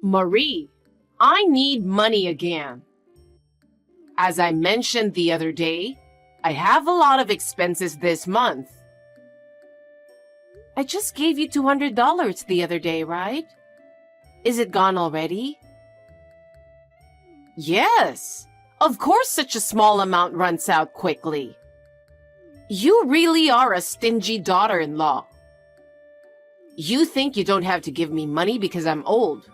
Marie, I need money again. As I mentioned the other day, I have a lot of expenses this month. I just gave you $200 the other day, right? Is it gone already? Yes, of course such a small amount runs out quickly. You really are a stingy daughter-in-law. You think you don't have to give me money because I'm old.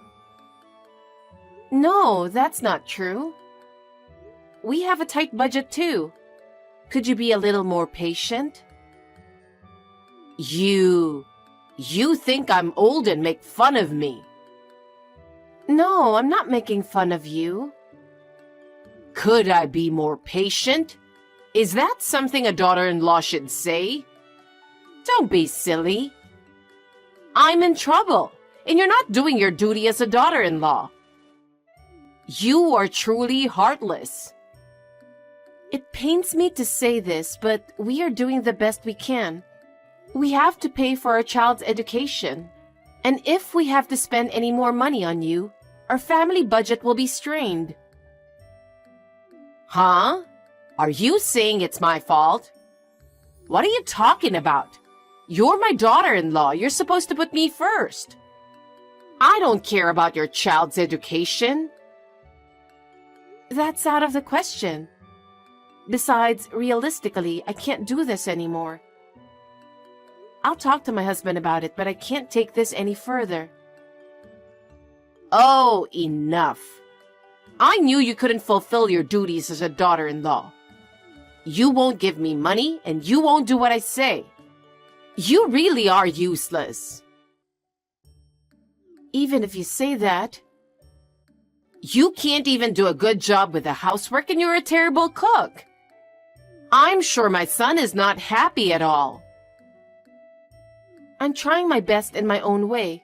No, that's not true. We have a tight budget too. Could you be a little more patient? You think I'm old and make fun of me. No, I'm not making fun of you. Could I be more patient? Is that something a daughter-in-law should say? Don't be silly. I'm in trouble, and you're not doing your duty as a daughter-in-law. You are truly heartless. It pains me to say this, but we are doing the best we can. We have to pay for our child's education. And if we have to spend any more money on you, our family budget will be strained. Huh? Are you saying it's my fault? What are you talking about? You're my daughter-in-law. You're supposed to put me first. I don't care about your child's education. That's out of the question. Besides, realistically, I can't do this anymore. I'll talk to my husband about it, but I can't take this any further. Oh, enough. I knew you couldn't fulfill your duties as a daughter-in-law. You won't give me money, and you won't do what I say. You really are useless. Even if you say that, you can't even do a good job with the housework, and you're a terrible cook. I'm sure my son is not happy at all. I'm trying my best in my own way.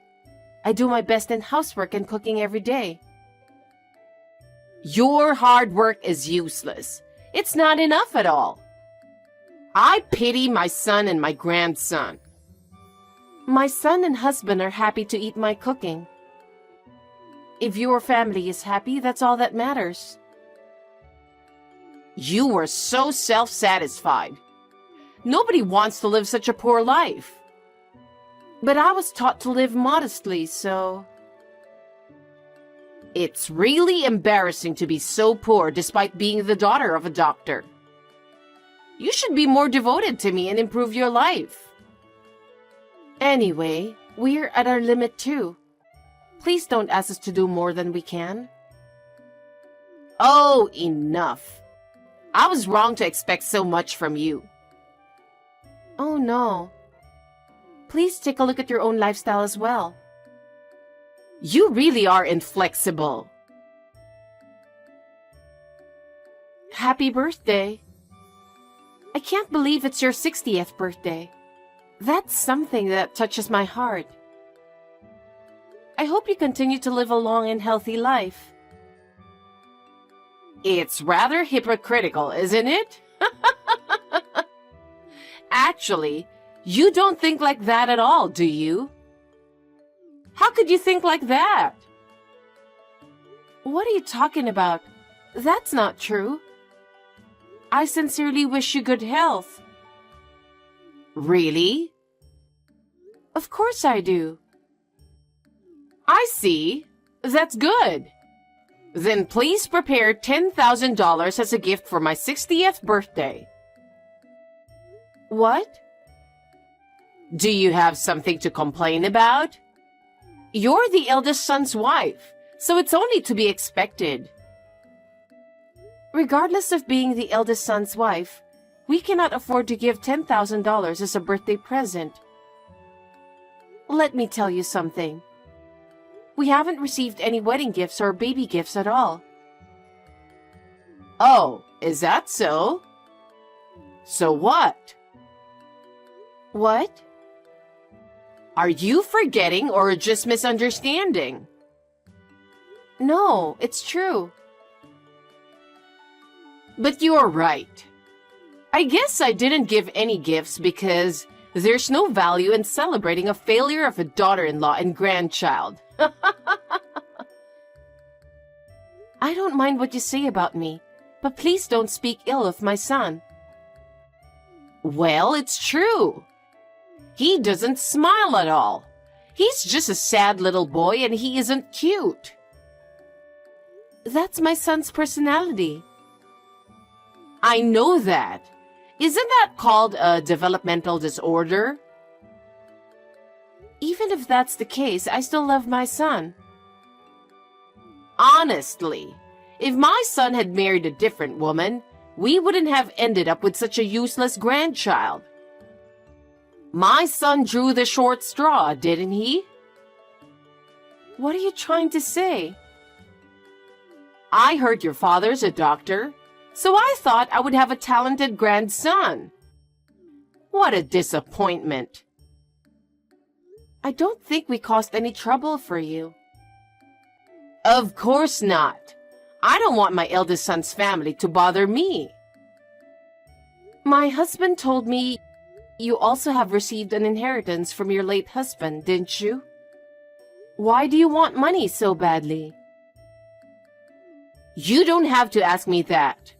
I do my best in housework and cooking every day. Your hard work is useless. It's not enough at all. I pity my son and my grandson. My son and husband are happy to eat my cooking. If your family is happy, that's all that matters. You were so self-satisfied. Nobody wants to live such a poor life. But I was taught to live modestly, so... It's really embarrassing to be so poor despite being the daughter of a doctor. You should be more devoted to me and improve your life. Anyway, we're at our limit too. Please don't ask us to do more than we can. Oh, enough. I was wrong to expect so much from you. Oh no. Please take a look at your own lifestyle as well. You really are inflexible. Happy birthday. I can't believe it's your 60th birthday. That's something that touches my heart. I hope you continue to live a long and healthy life. It's rather hypocritical, isn't it? Actually, you don't think like that at all, do you? How could you think like that? What are you talking about? That's not true. I sincerely wish you good health. Really? Of course I do. I see. That's good. Then please prepare $10,000 as a gift for my 60th birthday. What? Do you have something to complain about? You're the eldest son's wife, so it's only to be expected. Regardless of being the eldest son's wife, we cannot afford to give $10,000 as a birthday present. Let me tell you something. We haven't received any wedding gifts or baby gifts at all. Oh, is that so? So what? What? Are you forgetting or just misunderstanding? No, it's true. But you're right. I guess I didn't give any gifts because there's no value in celebrating a failure of a daughter-in-law and grandchild. don't mind what you say about me, but please don't speak ill of my son. Well, it's true. He doesn't smile at all. He's just a sad little boy and he isn't cute. That's my son's personality. I know that. Isn't that called a developmental disorder? Even if that's the case, I still love my son. Honestly, if my son had married a different woman, we wouldn't have ended up with such a useless grandchild. My son drew the short straw, didn't he? What are you trying to say? I heard your father's a doctor, so I thought I would have a talented grandson. What a disappointment. I don't think we caused any trouble for you. Of course not. I don't want my eldest son's family to bother me. My husband told me you also have received an inheritance from your late husband, didn't you? Why do you want money so badly? You don't have to ask me that.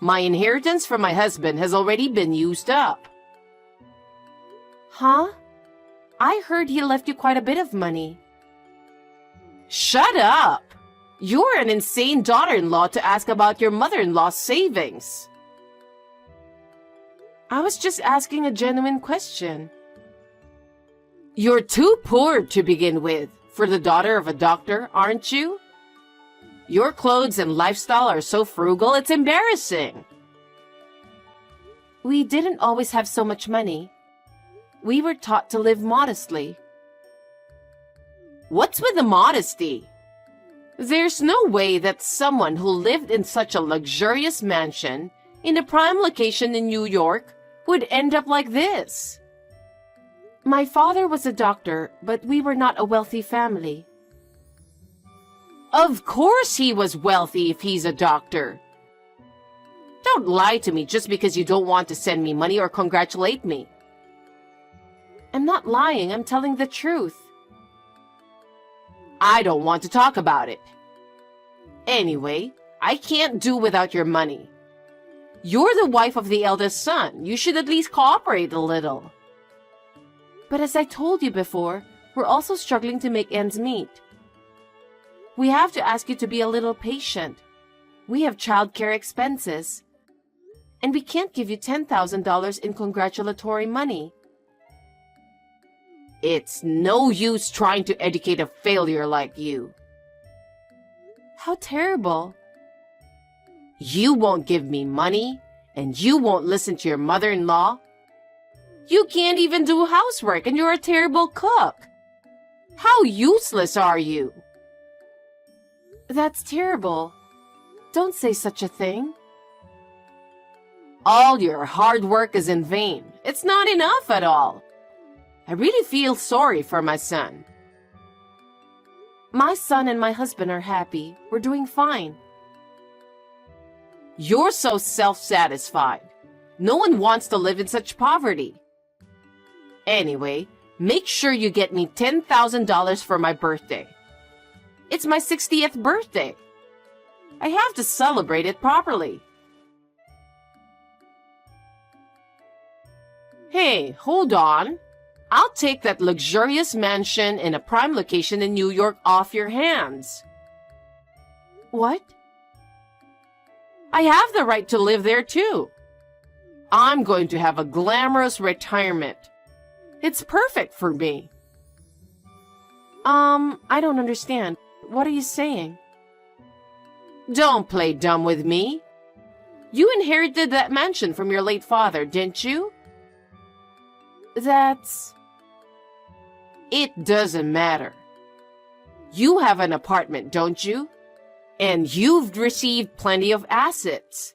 My inheritance from my husband has already been used up. Huh? I heard he left you quite a bit of money. Shut up! You're an insane daughter-in-law to ask about your mother-in-law's savings. I was just asking a genuine question. You're too poor to begin with for the daughter of a doctor, aren't you? Your clothes and lifestyle are so frugal, it's embarrassing. We didn't always have so much money. We were taught to live modestly. What's with the modesty? There's no way that someone who lived in such a luxurious mansion in a prime location in New York would end up like this. My father was a doctor, but we were not a wealthy family. Of course he was wealthy if he's a doctor. Don't lie to me just because you don't want to send me money or congratulate me. I'm not lying, I'm telling the truth. I don't want to talk about it. Anyway, I can't do without your money. You're the wife of the eldest son. You should at least cooperate a little. But as I told you before, we're also struggling to make ends meet. We have to ask you to be a little patient. We have childcare expenses. And we can't give you $10,000 in congratulatory money. It's no use trying to educate a failure like you. How terrible. You won't give me money, and you won't listen to your mother-in-law. You can't even do housework, and you're a terrible cook. How useless are you? That's terrible. Don't say such a thing. All your hard work is in vain. It's not enough at all. I really feel sorry for my son. My son and my husband are happy. We're doing fine. You're so self-satisfied. No one wants to live in such poverty. Anyway, make sure you get me $10,000 for my birthday. It's my 60th birthday. I have to celebrate it properly. Hey, hold on. I'll take that luxurious mansion in a prime location in New York off your hands. What? I have the right to live there too. I'm going to have a glamorous retirement. It's perfect for me. I don't understand. What are you saying? Don't play dumb with me. You inherited that mansion from your late father, didn't you? It doesn't matter. You have an apartment, don't you? And you've received plenty of assets.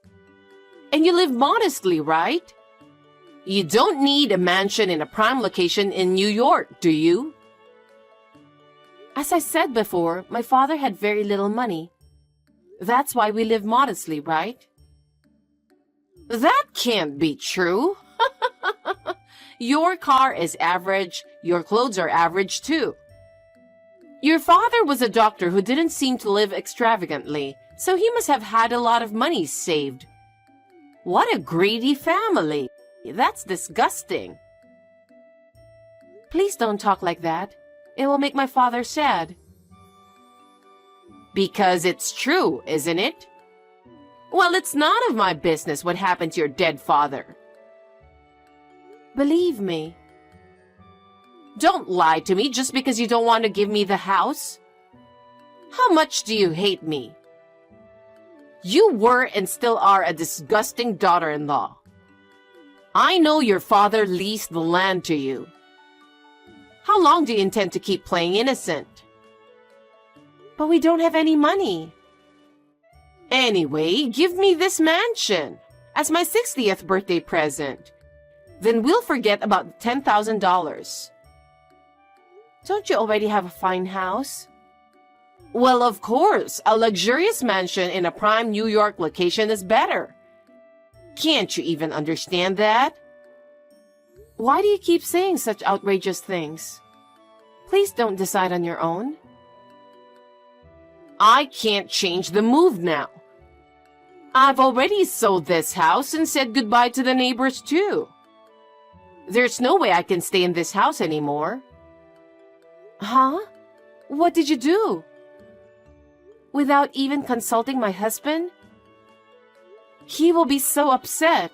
And you live modestly, right? You don't need a mansion in a prime location in New York, do you? As I said before, my father had very little money. That's why we live modestly, right? That can't be true. Your car is average, your clothes are average too. Your father was a doctor who didn't seem to live extravagantly, so he must have had a lot of money saved. What a greedy family! That's disgusting. Please don't talk like that. It will make my father sad. Because it's true, isn't it? Well, it's none of my business what happened to your dead father. Believe me. Don't lie to me just because you don't want to give me the house. How much do you hate me? You were and still are a disgusting daughter-in-law. I know your father leased the land to you. How long do you intend to keep playing innocent? But we don't have any money. Anyway, give me this mansion as my 60th birthday present. Then we'll forget about the $10,000. Don't you already have a fine house? Well, of course, a luxurious mansion in a prime New York location is better. Can't you even understand that? Why do you keep saying such outrageous things? Please don't decide on your own. I can't change the move now. I've already sold this house and said goodbye to the neighbors too. There's no way I can stay in this house anymore. Huh? What did you do? Without even consulting my husband? He will be so upset.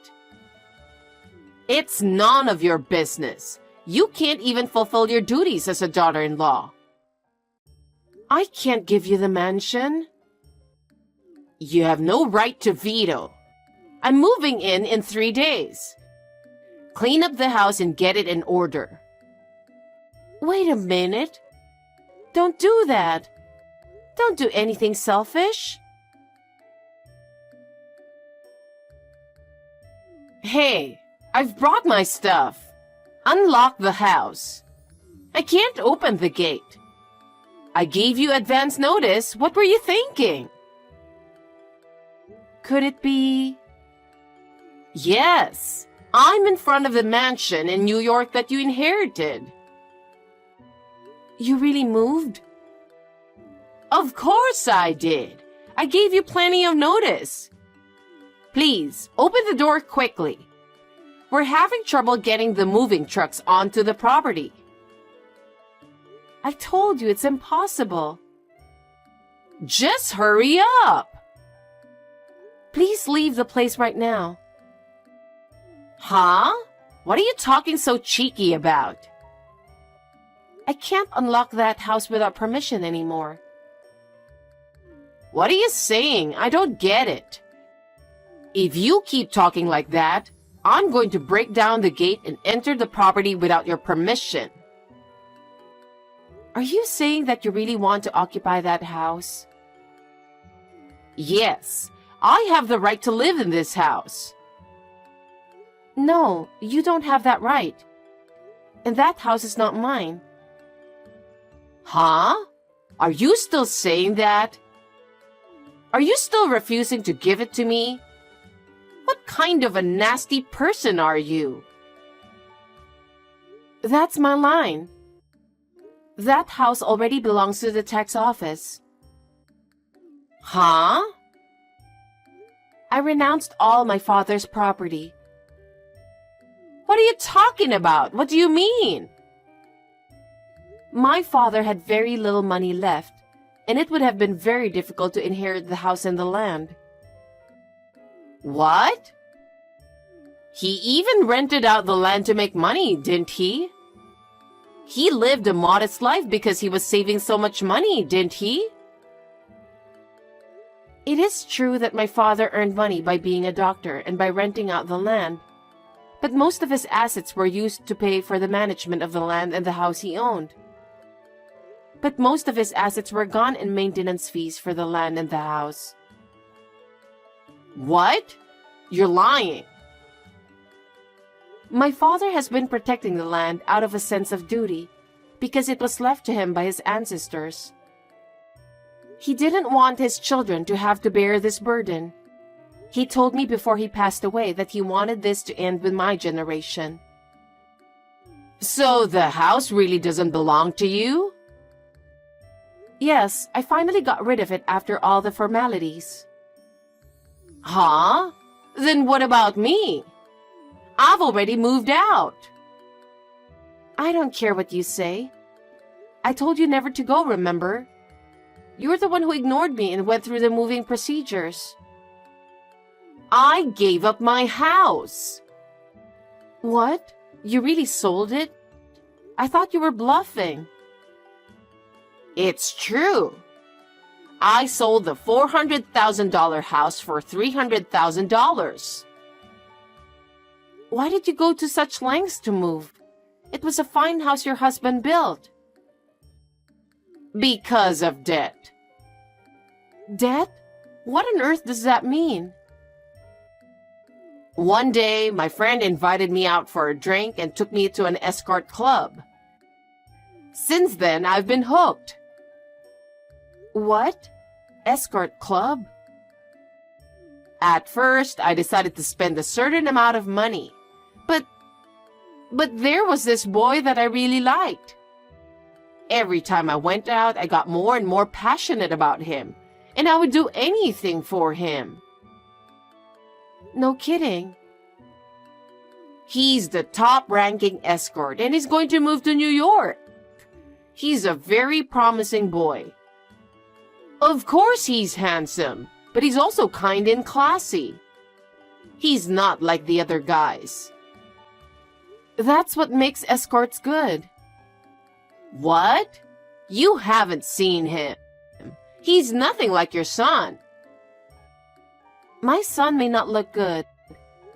It's none of your business. You can't even fulfill your duties as a daughter-in-law. I can't give you the mansion. You have no right to veto. I'm moving in 3 days. Clean up the house and get it in order. Wait a minute. Don't do that. Don't do anything selfish. Hey, I've brought my stuff. Unlock the house. I can't open the gate. I gave you advance notice. What were you thinking? Could it be? Yes, I'm in front of the mansion in New York that you inherited. You really moved? Of course I did. I gave you plenty of notice. Please, open the door quickly. We're having trouble getting the moving trucks onto the property. I told you it's impossible. Just hurry up. Please leave the place right now. Huh? What are you talking so cheeky about? I can't unlock that house without permission anymore. What are you saying? I don't get it. If you keep talking like that, I'm going to break down the gate and enter the property without your permission. Are you saying that you really want to occupy that house? Yes, I have the right to live in this house. No, you don't have that right. And that house is not mine. Huh? Are you still saying that? Are you still refusing to give it to me? What kind of a nasty person are you? That's my line. That house already belongs to the tax office. Huh? I renounced all my father's property. What are you talking about? What do you mean? My father had very little money left, and it would have been very difficult to inherit the house and the land. What? He even rented out the land to make money, didn't he? He lived a modest life because he was saving so much money, didn't he? It is true that my father earned money by being a doctor and by renting out the land, but most of his assets were used to pay for the management of the land and the house he owned. But most of his assets were gone in maintenance fees for the land and the house. What? You're lying. My father has been protecting the land out of a sense of duty because it was left to him by his ancestors. He didn't want his children to have to bear this burden. He told me before he passed away that he wanted this to end with my generation. So the house really doesn't belong to you? Yes, I finally got rid of it after all the formalities. Huh? Then what about me? I've already moved out. I don't care what you say. I told you never to go, remember? You're the one who ignored me and went through the moving procedures. I gave up my house. What? You really sold it? I thought you were bluffing. It's true. I sold the $400,000 house for $300,000. Why did you go to such lengths to move? It was a fine house your husband built. Because of debt. Debt? What on earth does that mean? One day, my friend invited me out for a drink and took me to an escort club. Since then, I've been hooked. What? Escort club? At first, I decided to spend a certain amount of money. But there was this boy that I really liked. Every time I went out, I got more and more passionate about him, and I would do anything for him. No kidding. He's the top-ranking escort, and he's going to move to New York. He's a very promising boy. Of course he's handsome, but he's also kind and classy. He's not like the other guys. That's what makes escorts good. What? You haven't seen him. He's nothing like your son. My son may not look good.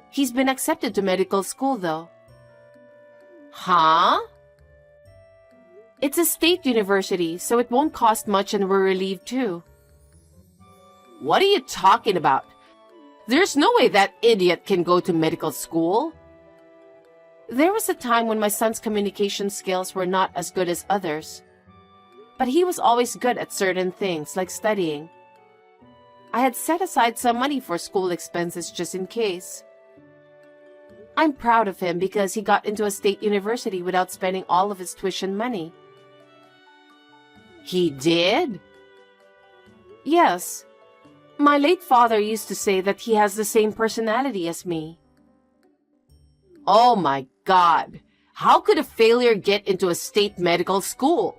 He's been accepted to medical school, though. Huh? It's a state university, so it won't cost much and we're relieved too. What are you talking about? There's no way that idiot can go to medical school. There was a time when my son's communication skills were not as good as others. But he was always good at certain things, like studying. I had set aside some money for school expenses just in case. I'm proud of him because he got into a state university without spending all of his tuition money. He did? Yes. My late father used to say that he has the same personality as me. Oh my God! How could a failure get into a state medical school?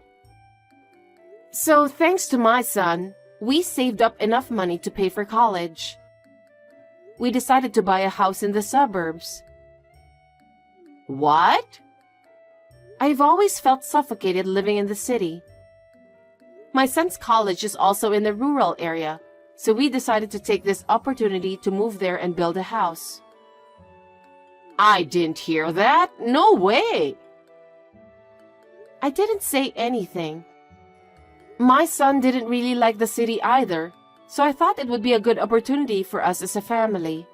So thanks to my son, we saved up enough money to pay for college. We decided to buy a house in the suburbs. What? I've always felt suffocated living in the city. My son's college is also in the rural area, so we decided to take this opportunity to move there and build a house. I didn't hear that. No way. I didn't say anything. My son didn't really like the city either, so I thought it would be a good opportunity for us as a family.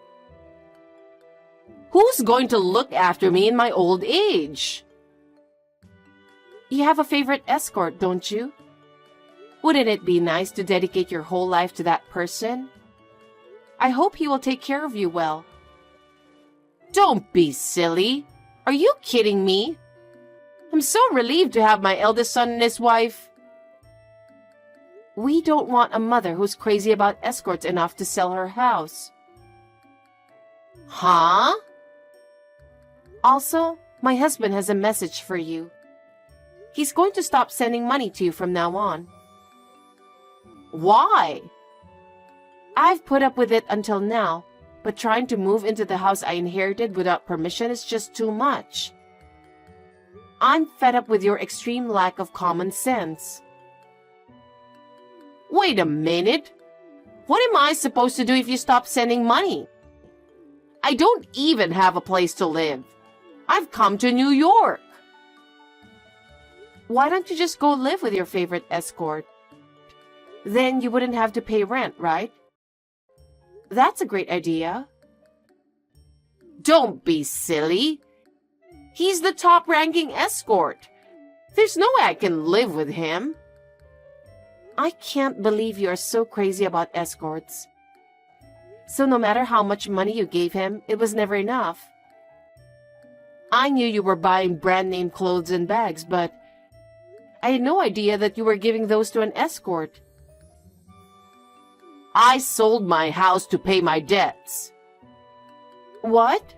Who's going to look after me in my old age? You have a favorite escort, don't you? Wouldn't it be nice to dedicate your whole life to that person? I hope he will take care of you well. Don't be silly. Are you kidding me? I'm so relieved to have my eldest son and his wife. We don't want a mother who's crazy about escorts enough to sell her house. Huh? Also, my husband has a message for you. He's going to stop sending money to you from now on. Why? I've put up with it until now, but trying to move into the house I inherited without permission is just too much. I'm fed up with your extreme lack of common sense. Wait a minute. What am I supposed to do if you stop sending money? I don't even have a place to live. I've come to New York. Why don't you just go live with your favorite escort? Then you wouldn't have to pay rent, right? That's a great idea. Don't be silly. He's the top-ranking escort. There's no way I can live with him. I can't believe you are so crazy about escorts. So no matter how much money you gave him, it was never enough. I knew you were buying brand-name clothes and bags, but I had no idea that you were giving those to an escort. I sold my house to pay my debts. What?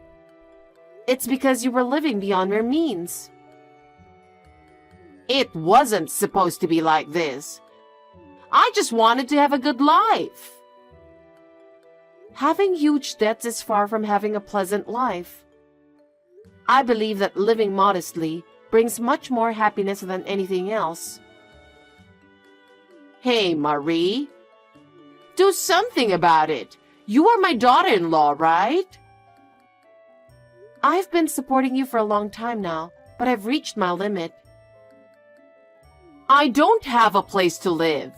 It's because you were living beyond your means. It wasn't supposed to be like this. I just wanted to have a good life. Having huge debts is far from having a pleasant life. I believe that living modestly brings much more happiness than anything else. Hey, Marie. Do something about it. You are my daughter-in-law, right? I've been supporting you for a long time now, but I've reached my limit. I don't have a place to live.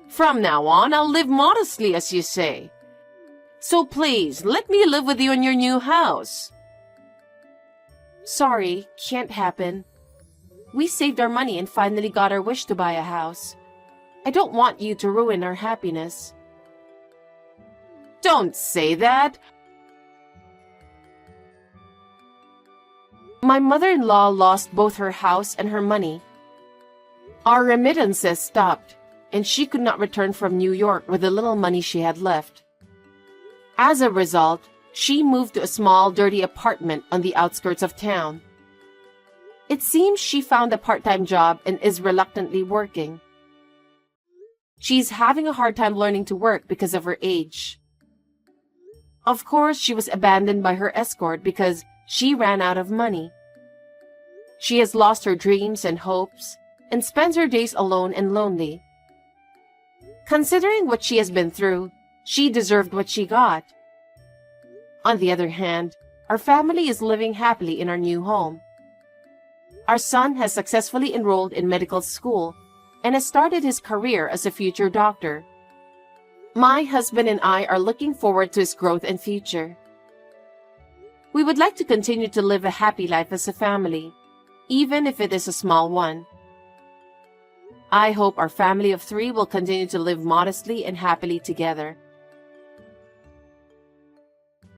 From now on, I'll live modestly, as you say. So please, let me live with you in your new house. Sorry, can't happen. We saved our money and finally got our wish to buy a house. I don't want you to ruin our happiness. Don't say that. My mother-in-law lost both her house and her money. Our remittances stopped, and she could not return from New York with the little money she had left. As a result, she moved to a small, dirty apartment on the outskirts of town. It seems she found a part-time job and is reluctantly working. She's having a hard time learning to work because of her age. Of course, she was abandoned by her escort because she ran out of money. She has lost her dreams and hopes and spends her days alone and lonely. Considering what she has been through, she deserved what she got. On the other hand, our family is living happily in our new home. Our son has successfully enrolled in medical school and has started his career as a future doctor. My husband and I are looking forward to his growth and future. We would like to continue to live a happy life as a family, even if it is a small one. I hope our family of 3 will continue to live modestly and happily together.